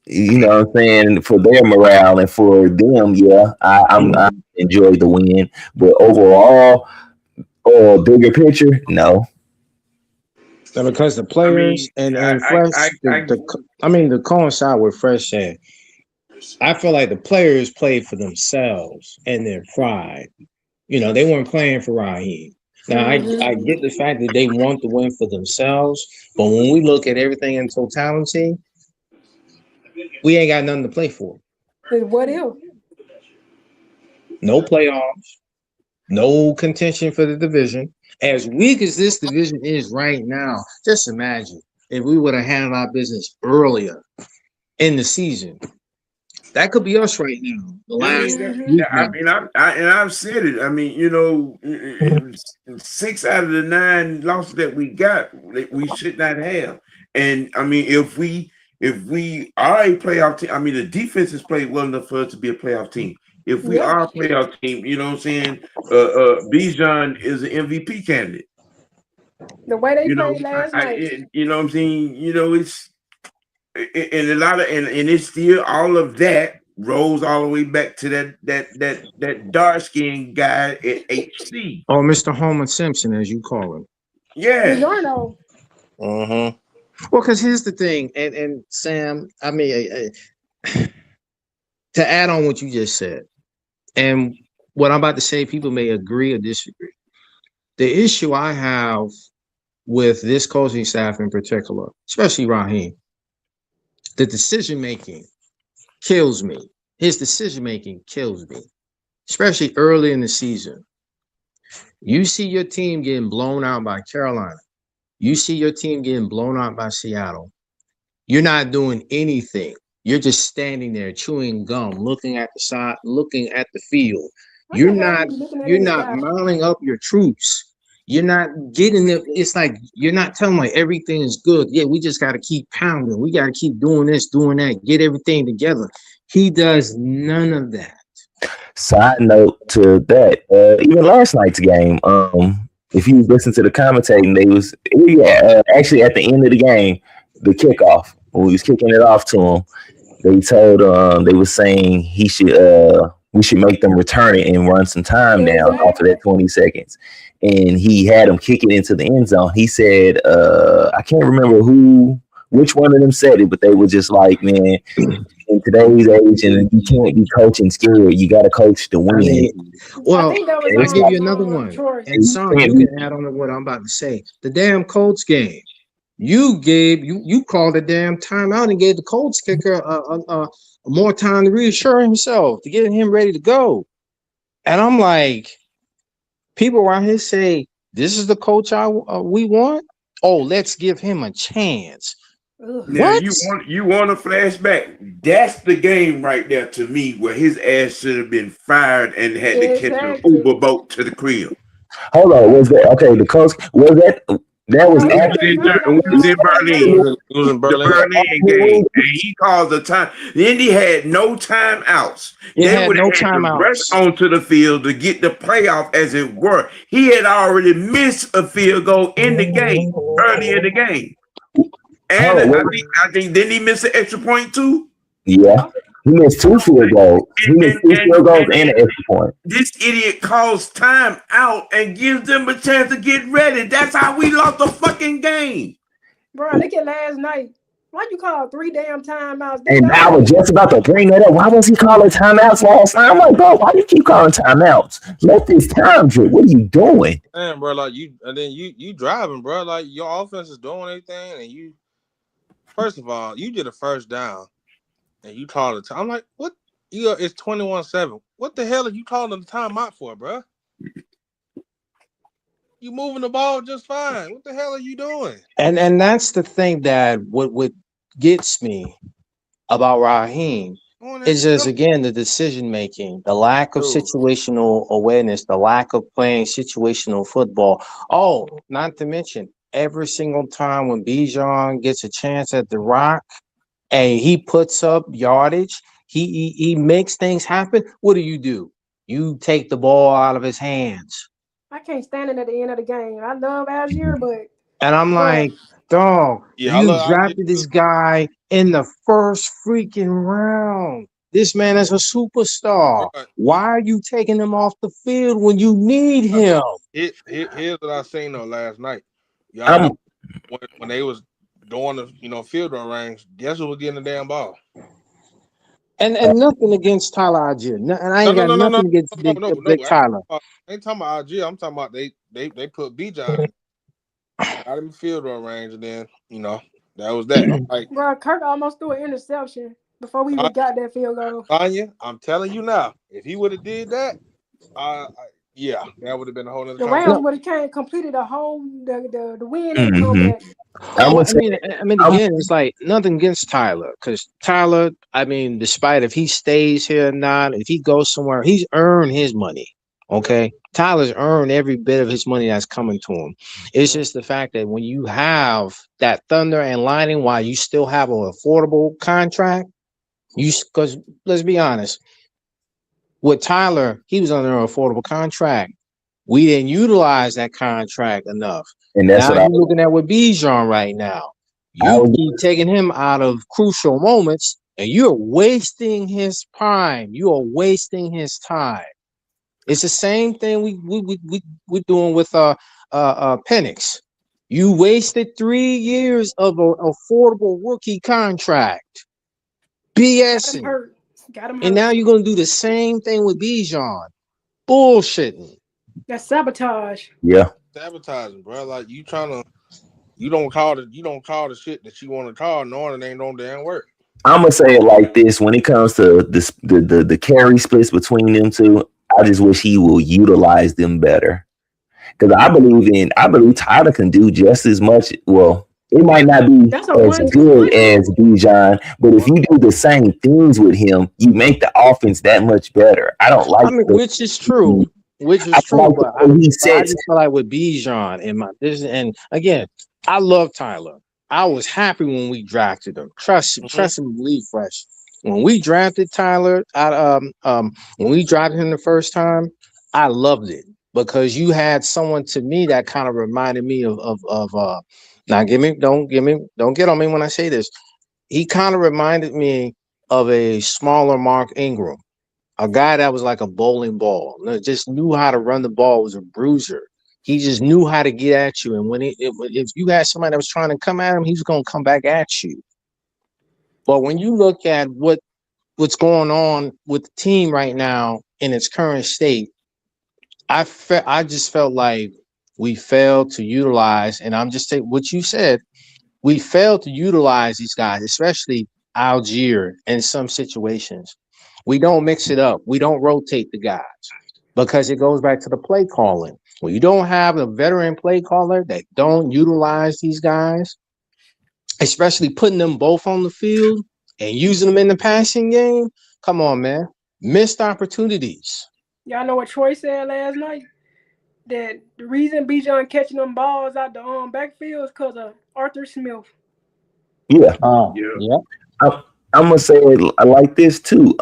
You know what I'm saying? For their morale and for them, yeah, I enjoyed the win. But overall, bigger picture, no. And because the players to coincide with Fresh said, I feel like the players played for themselves and their pride. They weren't playing for Raheem. Now, I get the fact that they want to win for themselves, but when we look at everything in totality, we ain't got nothing to play for. What if? No playoffs, no contention for the division. As weak as this division is right now, just imagine if we would have handled our business earlier in the season. That could be us right now. The last I've said it. I mean, 6 out of the 9 losses that we got, we should not have. And I mean, if we are a playoff team, I mean, the defense has played well enough for us to be a playoff team. If we are a playoff team, you know what I'm saying? Bijan is an MVP candidate. The way they played last night. You know what I'm saying? It's and a lot of and it's still all of that rolls all the way back to that dark skinned guy at HC. Oh, Mr. Homer Simpson, as you call him. Yeah. Well, because here's the thing, and Sam, I mean, to add on what you just said, and what I'm about to say, people may agree or disagree. The issue I have with this coaching staff in particular, especially Raheem, the decision-making kills me. His decision-making kills me, especially early in the season. You see your team getting blown out by Carolina. You see your team getting blown out by Seattle. You're not doing anything. You're just standing there chewing gum, looking at the side, looking at the field. You're not mounting up your troops. You're not getting it. It's like you're not telling like everything is good. Yeah, we just got to keep pounding. We got to keep doing this, doing that, get everything together. He does none of that. Side note to that, even last night's game, if you listen to the commentating, actually at the end of the game, the kickoff, when we was kicking it off to him, they told they were saying we should make them return it and run some time down off of that 20 seconds. And he had them kick it into the end zone. He said, I can't remember which one of them said it, but they were just like, man, in today's age, and you can't be coaching scared. You got to coach to win. Well, I'll give you another one. And son, you can add on to what I'm about to say. The damn Colts game. You called a damn timeout and gave the Colts kicker more time to reassure himself, to get him ready to go. And I'm like, people around here say, this is the coach we want? Oh, let's give him a chance. Now, you want a flashback? That's the game right there to me where his ass should have been fired and had to catch an Uber boat to the crib. Hold on, was that okay? The coach was that. That was in Berlin. It was in Berlin. The Berlin game, and he called the time. Indy had no timeouts. They would have had to rush onto the field to get the playoff, as it were. He had already missed a field goal in the game, early in the game. And I think didn't he miss an extra point too? Yeah. He missed 2 field goals. He missed 2 field goals and an extra point. This idiot calls time out and gives them a chance to get ready. That's how we lost the fucking game. Bro, look at last night. Why you call 3 damn timeouts? And I was just about to bring that up. Why was he calling timeouts last night? I'm like, bro, why do you keep calling timeouts? Let this time drip. What are you doing? Man, bro, like you driving, bro. Like your offense is doing everything, and you. First of all, you did a first down. And you called the time. I'm like, what? It's 21-7. What the hell are you calling the timeout for, bro? You moving the ball just fine. What the hell are you doing? And that's the thing that what gets me about Raheem is just again the decision making, the lack of situational awareness, the lack of playing situational football. Oh, not to mention every single time when Bijan gets a chance at the rock. And he puts up yardage. He makes things happen. What do? You take the ball out of his hands. I can't stand it at the end of the game. I love Algier, but I'm like, dog, you drafted this guy in the first freaking round. This man is a superstar. Why are you taking him off the field when you need him? Here's what I seen though last night. Y'all when they was doing the field goal range, guess who was getting the damn ball? And nothing against Tyler Algier. And I ain't got nothing against Big Tyler. I ain't talking about Algier. I'm talking about they put Bijan out of the field goal range, and then that was that. Like, bro, Kirk almost threw an interception before we even got that field goal. Anya, I'm telling you now, if he would have did that, yeah, that would have been a whole other. The Rams would have completed the win and comeback. I mean, again, it's like nothing against Tyler, because Tyler, I mean, despite if he stays here or not, if he goes somewhere, he's earned his money. Okay, Tyler's earned every bit of his money that's coming to him. It's just the fact that when you have that thunder and lightning, while you still have an affordable contract, because let's be honest, with Tyler, he was under an affordable contract. We didn't utilize that contract enough. And that's now what you're looking at with Bijan right now. You keep taking him out of crucial moments, and you're wasting his prime. You are wasting his time. It's the same thing we're doing with Penix. You wasted 3 years of an affordable rookie contract. BSing. Got him hurt. And now you're gonna do the same thing with Bijan. Bullshitting. That's sabotage. Yeah. Sabotaging, bro. Like you don't call the shit that you want to call, knowing it ain't no damn work. I'm gonna say it like this: when it comes to the carry splits between them two, I just wish he will utilize them better. Because I believe Tyler can do just as much. Well, it might not be That's a as 1-2 good punch. as Bijan, but if you do the same things with him, you make the offense that much better. I don't like which is true. Which is I true, like but the way he I sets. just feel like with Bijan and again, I love Tyler. I was happy when we drafted him. Trust and believe, Fresh. When we drafted Tyler, when we drafted him the first time, I loved it because you had someone to me that kind of reminded me of now don't get on me when I say this. He kind of reminded me of a smaller Mark Ingram. A guy that was like a bowling ball, just knew how to run the ball, was a bruiser. He just knew how to get at you. And if you had somebody that was trying to come at him, he was going to come back at you. But when you look at what's going on with the team right now in its current state, I just felt like we failed to utilize, and I'm just saying what you said, we failed to utilize these guys, especially Algier in some situations. We don't mix it up. We don't rotate the guys because it goes back to the play calling. When you don't have a veteran play caller that don't utilize these guys, especially putting them both on the field and using them in the passing game, come on, man. Missed opportunities. Y'all know what Troy said last night? That the reason Bijan catching them balls out the backfield is because of Arthur Smith. Yeah. Yeah. I'm gonna say it like this too.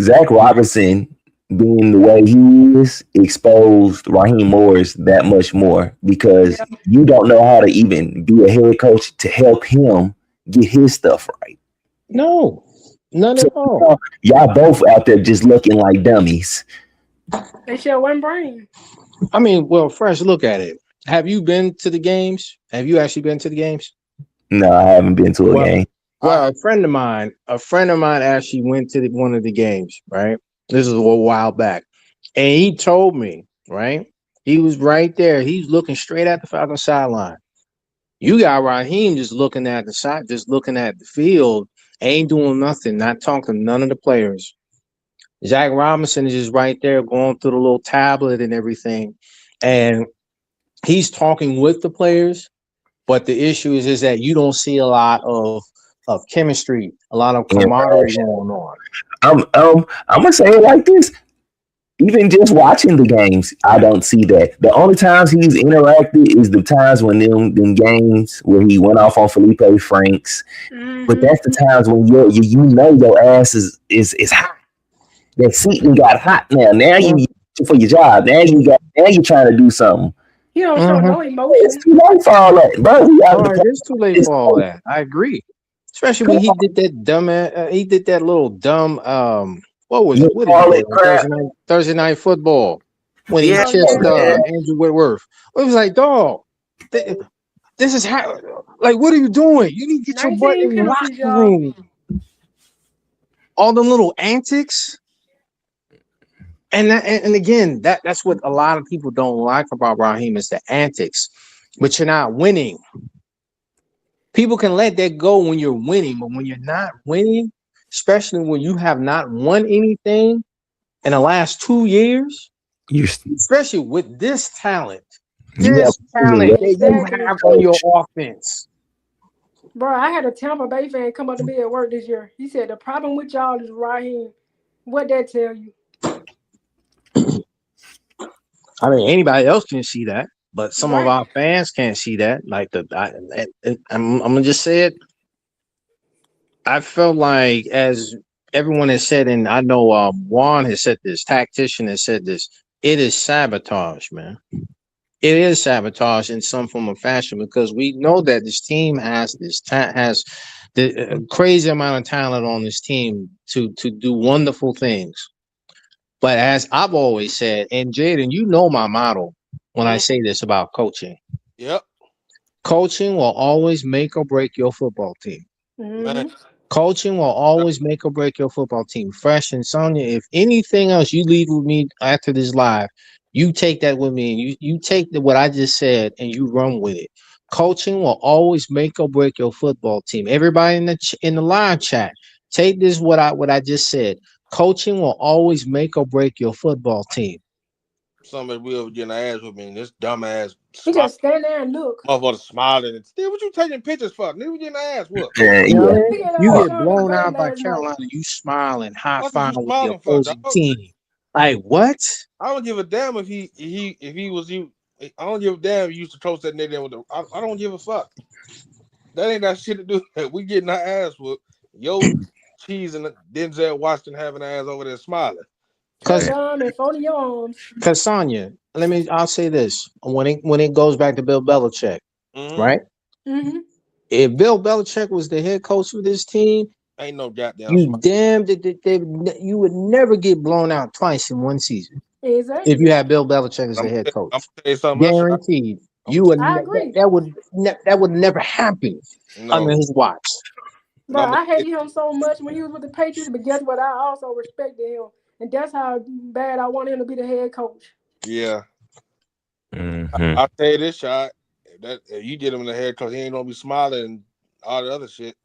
Zach Robinson being the way he is exposed Raheem Morris that much more because you don't know how to even be a head coach to help him get his stuff right. No, none at all. Y'all both out there just looking like dummies. They share one brain. I mean, well, Fresh, look at it. Have you been to the games? Have you actually been to the games? No, I haven't been to a game. Well, a friend of mine actually went to one of the games, right? This is a while back. And he told me, right? He was right there. He's looking straight at the Falcons sideline. You got Raheem just looking at the side, just looking at the field, ain't doing nothing, not talking to none of the players. Zach Robinson is just right there going through the little tablet and everything. And he's talking with the players. But the issue is that you don't see a lot of chemistry, a lot of camaraderie going on. I'm gonna say it like this. Even just watching the games, I don't see that. The only times he's interacted is the times when them games where he went off on Felipe Franks. Mm-hmm. But that's the times when you know your ass is hot. That seat got hot now. Now you for your job. Now you're trying to do something. You don't show no emotion. It's too late for all that, bro. It's too late for all that. I agree. Especially when he did that dumb. He did that little dumb. What was it? What did he do? Thursday night football when he kissed Andrew Whitworth. It was like, dog. This is how. Like, what are you doing? You need to get your butt in the locker room. All them little antics. And again, that's what a lot of people don't like about Raheem is the antics, but you're not winning. People can let that go when you're winning, but when you're not winning, especially when you have not won anything in the last 2 years, especially with this talent that you have on your offense. Bro, I had a Tampa Bay fan come up to me at work this year. He said, the problem with y'all is Raheem. What that tell you? I mean, anybody else can see that, but some of our fans can't see that. Like I'm gonna just say it. I felt like, as everyone has said, and I know Juan has said this, tactician has said this. It is sabotage, man. It is sabotage in some form or fashion because we know that this team has the crazy amount of talent on this team to do wonderful things. But as I've always said, and Jaden, you know my motto when I say this about coaching. Yep. Coaching will always make or break your football team. Mm-hmm. Coaching will always make or break your football team. Fresh and Sonia, if anything else you leave with me after this live, you take that with me and you take what I just said and you run with it. Coaching will always make or break your football team. Everybody in the live chat, take this what I just said. Coaching will always make or break your football team. Somebody will get an ass with me, and this dumbass He just stand there and look. motherfucker smiling. And still, what you taking pictures for? Nigga, getting an ass whooped. Yeah, You know what I He mean? got You out get Sean blown McVay out by last night. Carolina, you smile and high What five you with the smiling for, opposing dog? team. Like what? I don't give a damn if he was you. I don't give a damn if you used to toast that nigga with the. I don't give a fuck. That ain't that shit to do. We getting our ass whooped. Yo, Cheese and Denzel Washington having an ass over there smiling. Because and folding your arms. Sonya, I'll say this. When it goes back to Bill Belichick, right? Mm-hmm. If Bill Belichick was the head coach of this team, Ain't no goddamn you smile. damn you would never get blown out twice in one season. Exactly. If you had Bill Belichick as the head coach. I'm gonna tell you something else. Guaranteed. You would I agree. that would never happen under his watch. Bro, I hated him so much when he was with the Patriots, but guess what? I also respected him. And that's how bad I wanted him to be the head coach. Yeah. Mm-hmm. I'll tell you this, shot. If you get him in the head coach, he ain't gonna be smiling and all the other shit.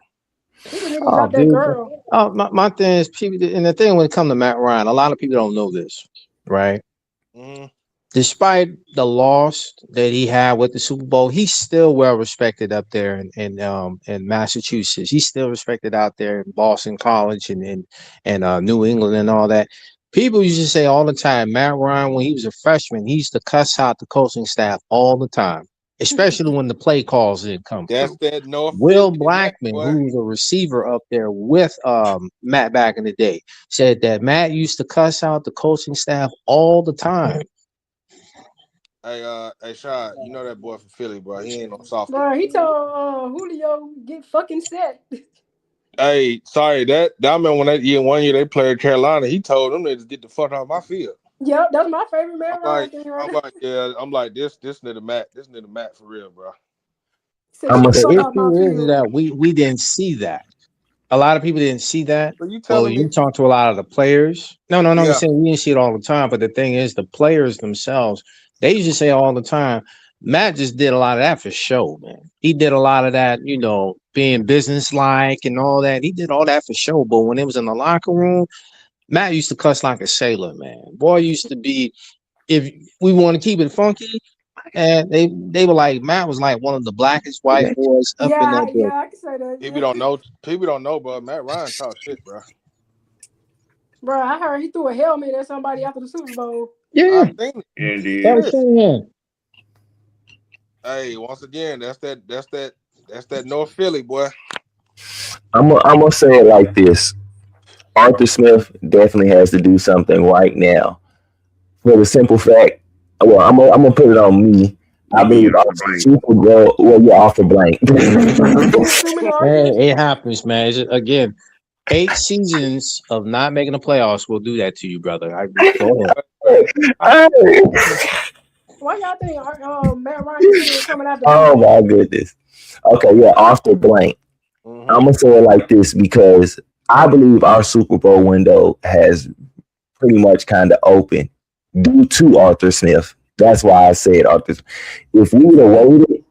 This nigga got that girl. Oh, my thing is people, and the thing when it comes to Matt Ryan, a lot of people don't know this, right? Mm-hmm. Despite the loss that he had with the Super Bowl, he's still well respected up there in Massachusetts. He's still respected out there in Boston College and New England and all that. People used to say all the time, Matt Ryan, when he was a freshman, he used to cuss out the coaching staff all the time, especially when the play calls didn't come That's through. that North Will Philly Blackman, who was a receiver up there with Matt back in the day, said that Matt used to cuss out the coaching staff all the time. Hey, Shad, you know that boy from Philly, bro. He ain't no soft. Bro, he told Julio get fucking set. Hey, sorry, that I remember when that year, 1 year they played Carolina, he told them to get the fuck out of my field. Yep, that's my favorite Matt Ryan thing right now. I'm like, this nigga Matt for real, bro. Said, The get the fuck out my issue is field. that we didn't see that. A lot of people didn't see that. So you Well, telling you me? talk to a lot of the players. No, Yeah. I'm saying we didn't see it all the time. But the thing is, the players themselves, they used to say all the time, Matt just did a lot of that for show, man. He did a lot of that, being businesslike and all that. He did all that for show. But when it was in the locker room, Matt used to cuss like a sailor, man. Boy used to be, if we want to keep it funky, and they were like, Matt was like one of the blackest white boys up in that building. Yeah, I can say that. People don't know, bro. Matt Ryan talk shit, bro. Bro, I heard he threw a helmet at somebody after the Super Bowl. Yeah, I think Indeed. Hey, once again, that's that North Philly boy. I'm gonna say it like this: Arthur Smith definitely has to do something right now. For the simple fact, well, I'm gonna put it on me. I believe Super Bowl. Well, you're off the blank. It happens, man. Again, 8 seasons of not making the playoffs will do that to you, brother. Go ahead. Why y'all think Matt Ryan is coming out the Oh my goodness. Okay, yeah, off the blank. Mm-hmm. I'm gonna say it like this because I believe our Super Bowl window has pretty much kind of opened due to Arthur Smith. That's why I said Arthur. If we would have waited,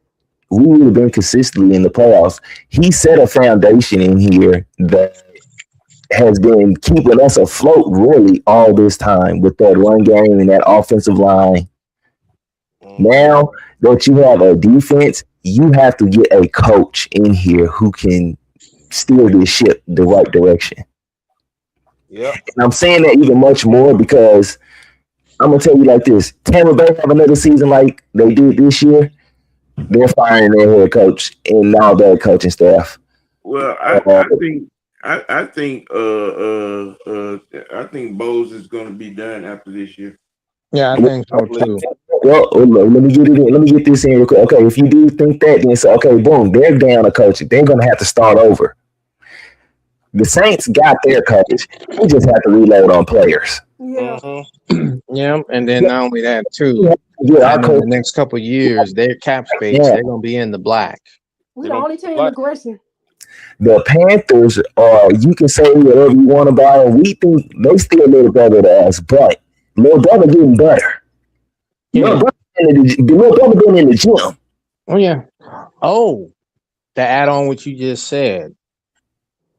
we would have been consistently in the playoffs. He set a foundation in here that has been keeping us afloat really all this time with that run game and that offensive line. Now that you have a defense, you have to get a coach in here who can steer this ship the right direction. Yeah. And I'm saying that even much more because I'm going to tell you like this. Tampa Bay have another season like they did this year. They're firing their head coach and all their coaching staff. Well, I think Bowles is going to be done after this year. Yeah, I think so too. Well, let me get it in. Let me get this in real quick. Okay, if you do think that, then so okay, boom, they're down a coach. They're going to have to start over. The Saints got their coach. We just have to reload on players. Yeah. Yeah, and then not only that too. In the next couple of years, their cap space, they're going to be in the black. We're the only team aggressive. The Panthers are, you can say whatever you want about them. We think they still a little better to us, but little brother getting better. Little brother been in the gym. Oh, yeah. Oh, to add on what you just said,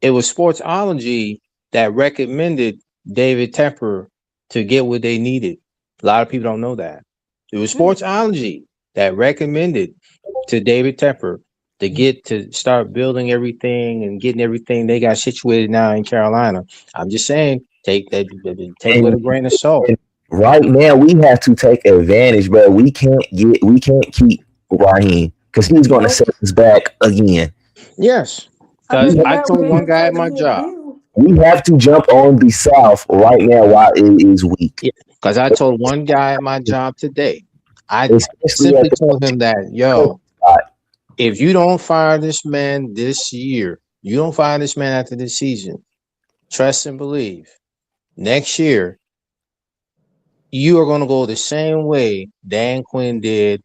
it was Sportsology that recommended David Tepper to get what they needed. A lot of people don't know that. It was Sportsology that recommended to David Tepper to start building everything and getting everything they got situated now in Carolina. I'm just saying, take it with a grain of salt. Right now, we have to take advantage, but we can't keep Raheem because he's going to set us back again. Yes, because I told one guy at my job, we have to jump on the South right now while it is weak. Because I told one guy at my job today, I simply told him that, yo, if you don't fire this man this year, you don't fire this man after this season, trust and believe, next year, you are going to go the same way Dan Quinn did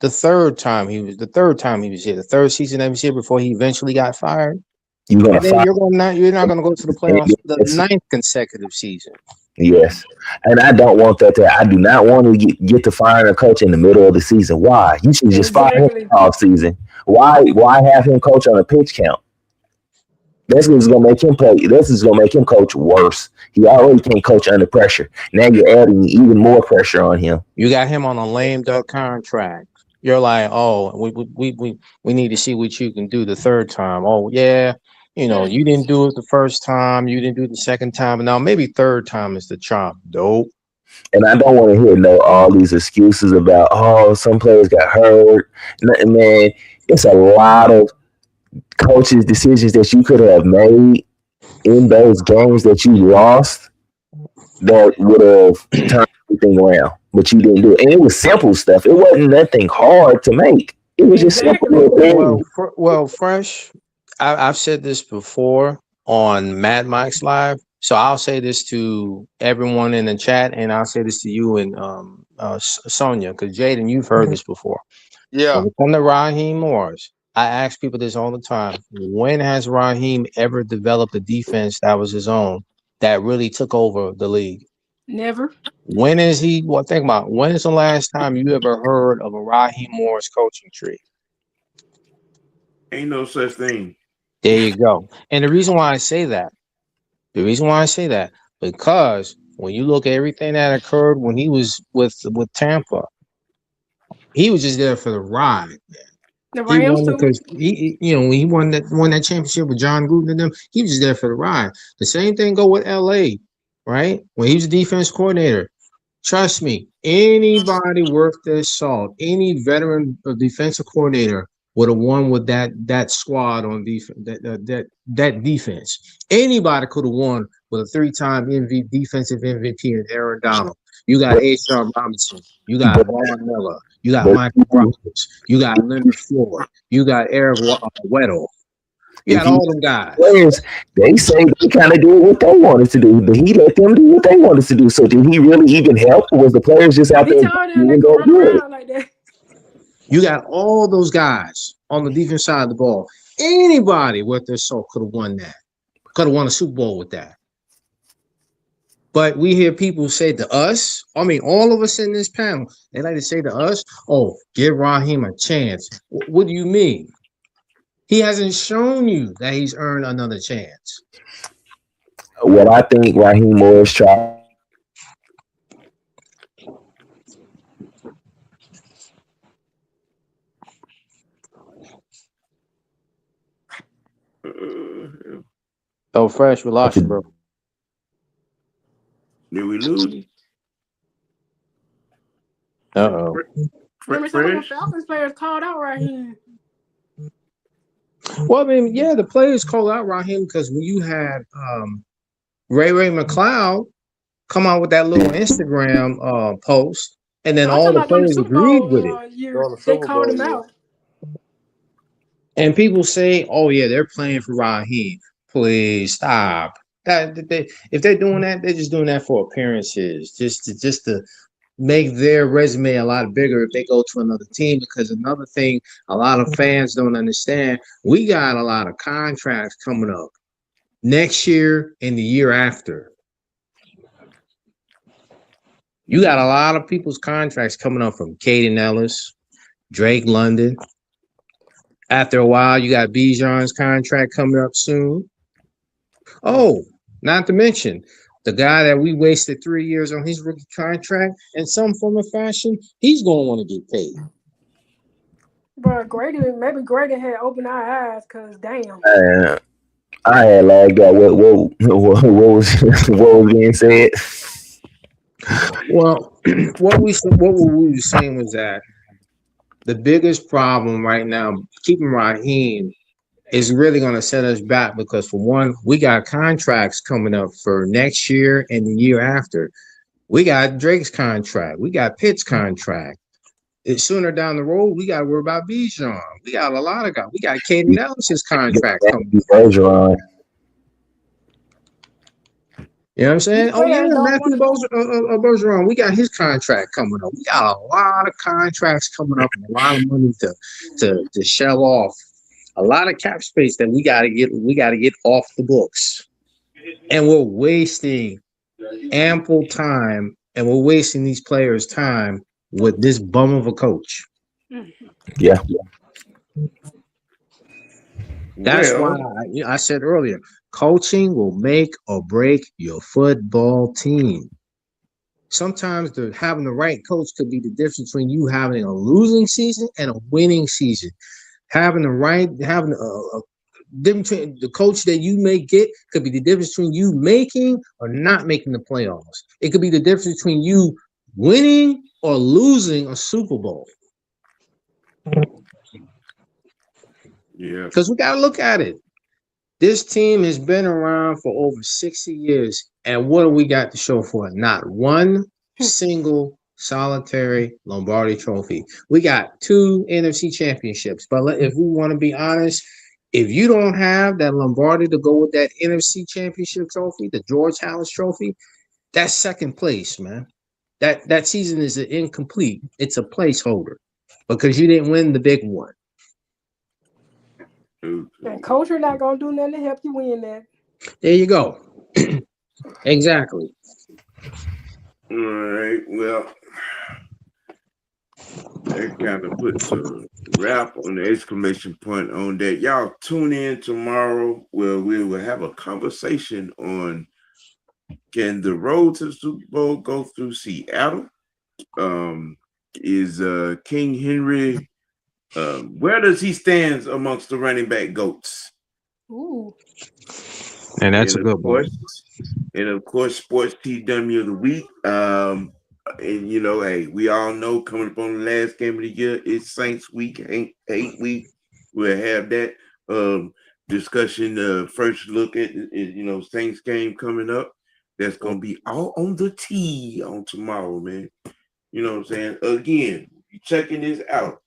the third time he was here, the third season that he was here before he eventually got fired. You're not going to go to the playoffs for the 9th consecutive season. Yes, and I don't want that. I do not want to get to firing a coach in the middle of the season. Why? You should just fire him off season. Why have him coach on a pitch count? This is gonna make him play. This is gonna make him coach worse. He already can't coach under pressure. Now you're adding even more pressure on him. You got him on a lame duck contract. You're like, oh, we need to see what you can do the third time. Oh yeah, you didn't do it the first time. You didn't do it the second time. Now maybe third time is the charm. Dope. And I don't want to hear all these excuses about some players got hurt. Man, it's a lot of coaches' decisions that you could have made in those games that you lost that would have turned everything around, but you didn't do it. And it was simple stuff. It wasn't nothing hard to make. It was just simple. Well, Fresh, I've said this before on Mad Mike's Live, so I'll say this to everyone in the chat, and I'll say this to you and Sonia, because Jaden, you've heard this before. Yeah. When it comes to Raheem Morris, I ask people this all the time. When has Raheem ever developed a defense that was his own, that really took over the league? Never. When is he? Well, think about, when is the last time you ever heard of a Raheem Morris coaching tree? Ain't no such thing. There you go. And the reason why I say that, because when you look at everything that occurred when he was with Tampa, he was just there for the ride. The Rams too. Because when he won that championship with John Gruden and them, he was just there for the ride. The same thing go with LA, right? When he was a defense coordinator, trust me, anybody worth their salt, any veteran defensive coordinator would have won with that squad on defense. That defense, anybody could have won with a 3-time defensive MVP in Aaron Donald. You got A.Sean Robinson. You got Von Miller. You got Michael Roberts. You got Leonard Floyd. You got Eric Weddle. You got all them guys. Players, they say they kind of did what they wanted to do, but he let them do what they wanted to do. So did he really even help? Or was the players just out there and go do it? Like that. You got all those guys on the defense side of the ball. Anybody worth their salt could have won that. Could have won a Super Bowl with that. But we hear people say to us, all of us in this panel, they like to say to us, oh, give Raheem a chance. What do you mean? He hasn't shown you that he's earned another chance. Well, I think Raheem Morris tried. Oh, Fresh, we lost you, bro. Did we lose? Uh-oh. Remember some of the Falcons players called out Raheem. Well, the players called out Raheem because when you had Ray McLeod come out with that little Instagram post, and then all the players agreed with it. They called him out. And people say, oh, yeah, they're playing for Raheem. Please stop. If they're doing that, they're just doing that for appearances, just to make their resume a lot bigger if they go to another team. Because another thing a lot of fans don't understand, we got a lot of contracts coming up next year and the year after. You got a lot of people's contracts coming up, from Caden Ellis, Drake London. After a while, you got Bijan's contract coming up soon. Oh, not to mention The guy that we wasted 3 years on his rookie contract, in some form or fashion, he's going to want to get paid. But maybe Grady had opened our eyes, cause damn. I had lagged out. What was being said? Well, what we were saying was that the biggest problem right now, keeping Raheem, is really going to set us back because, for one, we got contracts coming up for next year and the year after. We got Drake's contract. We got Pitt's contract. Sooner down the road, we got to worry about Bijan. We got a lot of guys. We got Caden Ellis's contract coming. Bergeron. You know what I'm saying? These Oh, yeah, players don't Matthew Bergeron. We got his contract coming up. We got a lot of contracts coming up and a lot of money to shell off. A lot of cap space that we gotta get off the books. And we're wasting ample time, and we're wasting these players' time with this bum of a coach. Yeah. That's why I said earlier, coaching will make or break your football team. Sometimes having the right coach could be the difference between you having a losing season and a winning season. Having a difference between the coach that you may get could be the difference between you making or not making the playoffs. It could be the difference between you winning or losing a Super Bowl. Yeah. Because we got to look at it. This team has been around for over 60 years, and what do we got to show for it? Not one single solitary Lombardi trophy. We got 2 NFC championships, but if we want to be honest, if you don't have that Lombardi to go with that NFC championship trophy, the George Halas trophy, that's second place, man. That season is incomplete. It's a placeholder because you didn't win the big one. And culture not gonna do nothing to help you win that. There you go. Exactly. All right. Well, that kind of puts a wrap on the exclamation point on that. Y'all tune in tomorrow where we will have a conversation on can the road to the Super Bowl go through Seattle? Is King Henry where does he stand amongst the running back goats? Ooh. And that's a good one. And of course, Sports TW of the Week. And you know, hey, we all know coming up on the last game of the year, it's Saints Week, 8 week. We'll have that discussion. First look at Saints game coming up. That's gonna be all on the tee on tomorrow, man. You know what I'm saying? Again, you checking this out.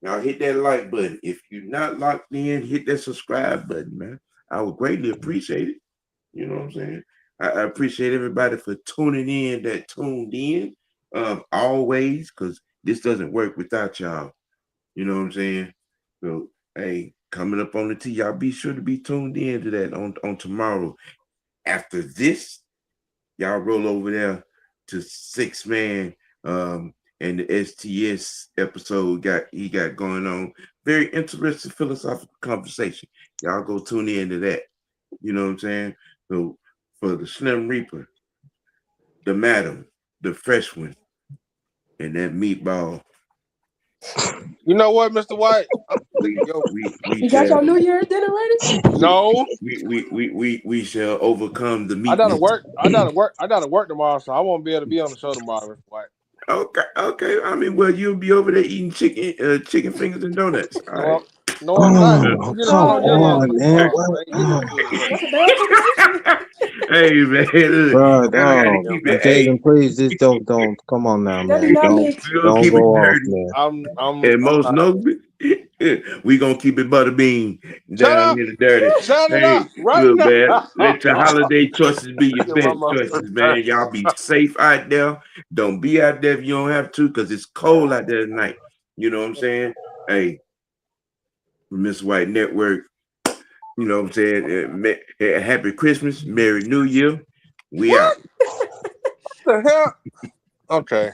Now hit that like button. If you're not locked in, hit that subscribe button, man. I would greatly appreciate it. You know what I'm saying? I appreciate everybody for tuning in that tuned in always, because this doesn't work without y'all. You know what I'm saying? So, hey, coming up on the T, y'all be sure to be tuned in to that on tomorrow. After this, y'all roll over there to 6 Man and the STS episode he got going on. Very interesting philosophical conversation. Y'all go tune in to that. You know what I'm saying? So for the Slim Reaper, the Madam, the Fresh One, and that Meatball. You know what, Mr. White? You got your New Year's dinner ready? No. We shall overcome the meat. I gotta work tomorrow, so I won't be able to be on the show tomorrow, Mr. White. Okay. I mean, well, you'll be over there eating chicken fingers and donuts. All right. No, I'm not. Man. Hey, man. Jason, please, just don't come on now, man. Don't go off, man. And most notably, we gonna keep it butterbean down in the dirty. Shut it up, right look, now. Man, let your holiday choices be your best choices, man. Y'all be safe out there. Don't be out there if you don't have to, because it's cold out there tonight. You know what I'm saying? Hey, Miss White Network, you know what I'm saying? Happy Christmas, Merry New Year. We out. What the hell? Okay.